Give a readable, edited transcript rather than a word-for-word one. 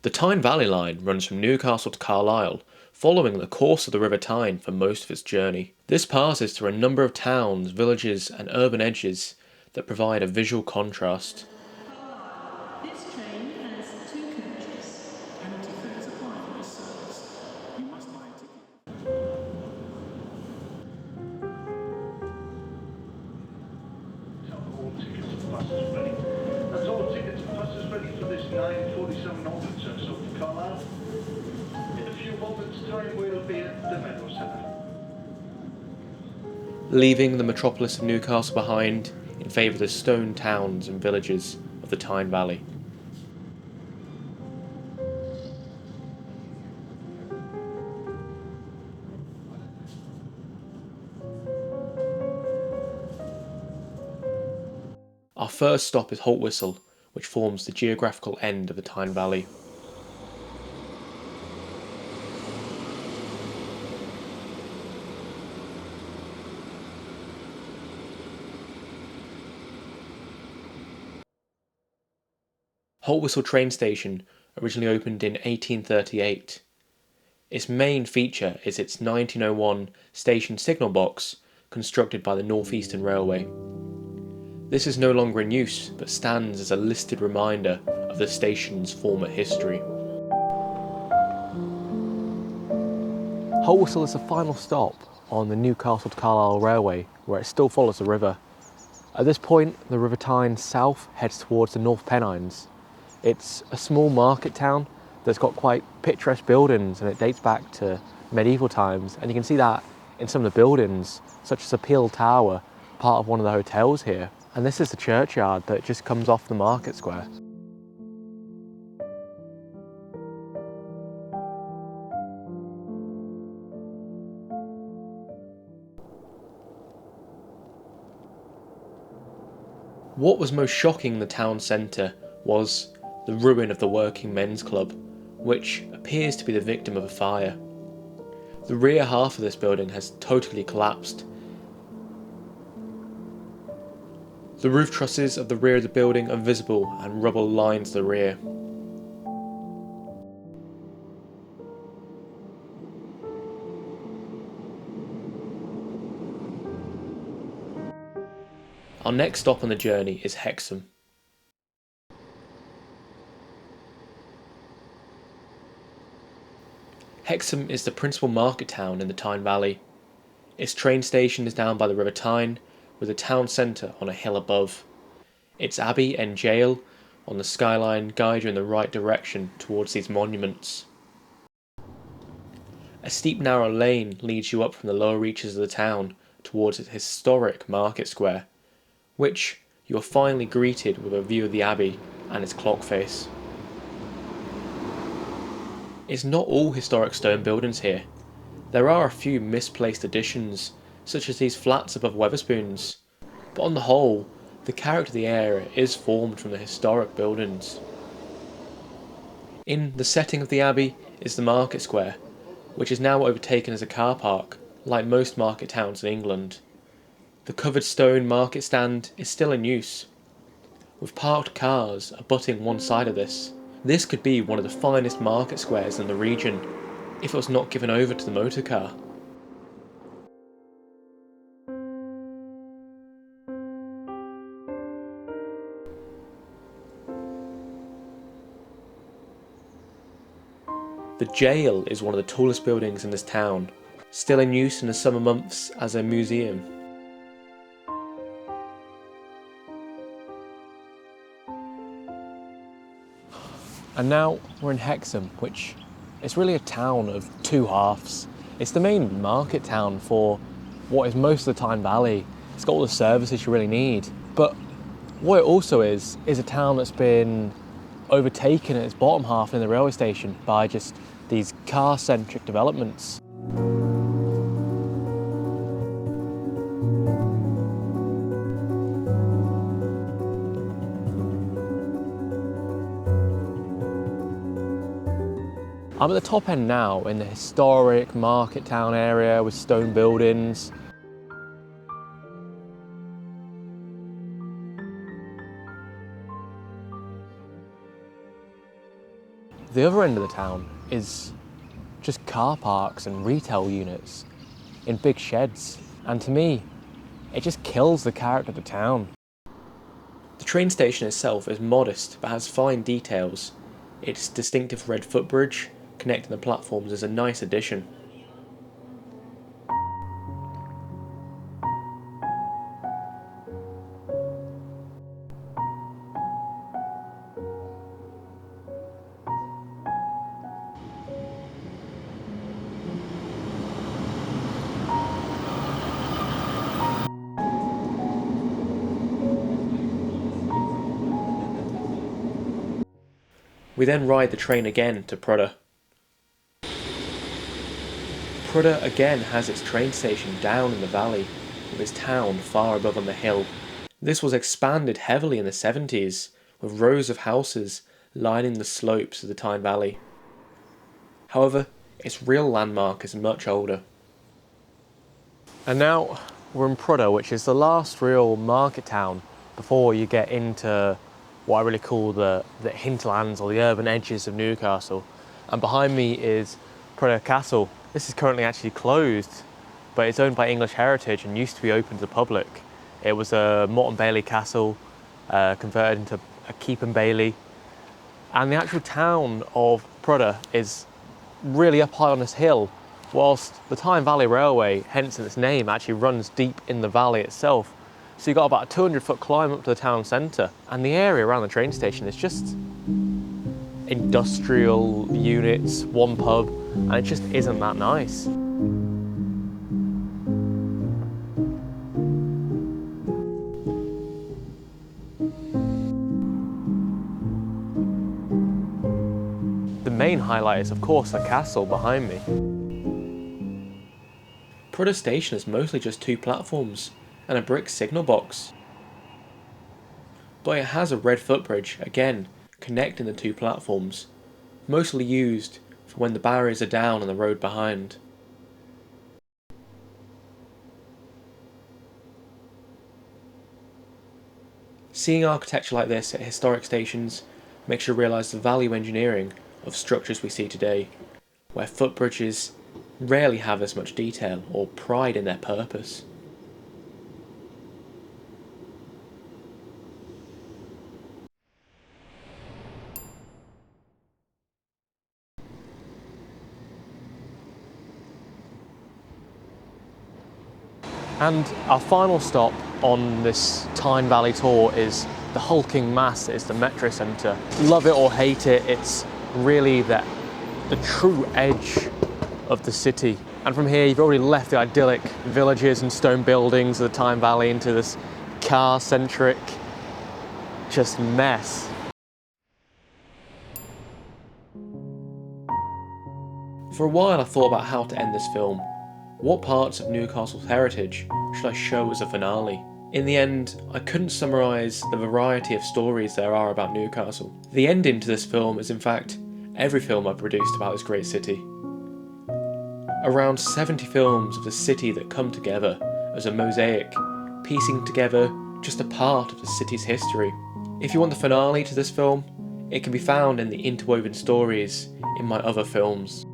The Tyne Valley Line runs from Newcastle to Carlisle, following the course of the River Tyne for most of its journey. This passes through a number of towns, villages and urban edges that provide a visual contrast. This train has 2 coaches. Penalty fares apply for this service. You must buy a ticket. All tickets and buses ready. That's all tickets and buses ready for this 9:47 onwards service up to Carlisle. In a few moments' time we'll be at the Metrocentre. Leaving the metropolis of Newcastle behind in favour of the stone towns and villages of the Tyne Valley. Our first stop is Haltwhistle, which forms the geographical end of the Tyne Valley. Haltwhistle train station originally opened in 1838. Its main feature is its 1901 station signal box constructed by the North Eastern Railway. This is no longer in use, but stands as a listed reminder of the station's former history. Haltwhistle is the final stop on the Newcastle to Carlisle Railway, where it still follows the river. At this point, the River Tyne south heads towards the North Pennines. It's a small market town that's got quite picturesque buildings, and it dates back to medieval times, and you can see that in some of the buildings, such as the Peel Tower, part of one of the hotels here. And this is the churchyard that just comes off the market square. What was most shocking in the town centre was the ruin of the Working Men's Club, which appears to be the victim of a fire. The rear half of this building has totally collapsed. The roof trusses of the rear of the building are visible and rubble lines the rear. Our next stop on the journey is Hexham. Hexham is the principal market town in the Tyne Valley. Its train station is down by the River Tyne, with the town centre on a hill above. Its abbey and jail on the skyline guide you in the right direction towards these monuments. A steep narrow lane leads you up from the lower reaches of the town towards its historic market square, which you are finally greeted with a view of the abbey and its clock face. It's not all historic stone buildings here. There are a few misplaced additions, such as these flats above Wetherspoons, but on the whole, the character of the area is formed from the historic buildings. In the setting of the abbey is the market square, which is now overtaken as a car park, like most market towns in England. The covered stone market stand is still in use, with parked cars abutting one side of this. This could be one of the finest market squares in the region, if it was not given over to the motor car. The jail is one of the tallest buildings in this town, still in use in the summer months as a museum. And now we're in Hexham, which is really a town of two halves. It's the main market town for what is most of the Tyne Valley. It's got all the services you really need. But what it also is a town that's been overtaken at its bottom half in the railway station by just these car-centric developments. I'm at the top end now in the historic market town area with stone buildings. The other end of the town is just car parks and retail units in big sheds, and to me, it just kills the character of the town. The train station itself is modest but has fine details. Its distinctive red footbridge connecting the platforms is a nice addition. We then ride the train again to Prudhoe. Prudhoe again has its train station down in the valley, with its town far above on the hill. This was expanded heavily in the 70s, with rows of houses lining the slopes of the Tyne Valley. However, its real landmark is much older. And now we're in Prudhoe, which is the last real market town before you get into what I really call the hinterlands or the urban edges of Newcastle. And behind me is Prudhoe Castle. This is currently actually closed, but it's owned by English Heritage and used to be open to the public. It was a Motte and Bailey castle, converted into a keep and bailey. And the actual town of Prudhoe is really up high on this hill, whilst the Tyne Valley Railway, hence its name, actually runs deep in the valley itself. So you've got about a 200-foot climb up to the town centre, and the area around the train station is just industrial units, one pub, and it just isn't that nice. The main highlight is of course the castle behind me. Prudhoe station is mostly just 2 platforms and a brick signal box. But it has a red footbridge, again, connecting the 2 platforms, mostly used for when the barriers are down on the road behind. Seeing architecture like this at historic stations makes you realise the value engineering of structures we see today, where footbridges rarely have as much detail or pride in their purpose. And our final stop on this Tyne Valley tour is the hulking mass that is the Metrocentre. Love it or hate it, it's really the true edge of the city. And from here you've already left the idyllic villages and stone buildings of the Tyne Valley into this car-centric just mess. For a while I thought about how to end this film. What parts of Newcastle's heritage should I show as a finale? In the end, I couldn't summarise the variety of stories there are about Newcastle. The ending to this film is in fact every film I've produced about this great city. Around 70 films of the city that come together as a mosaic, piecing together just a part of the city's history. If you want the finale to this film, it can be found in the interwoven stories in my other films.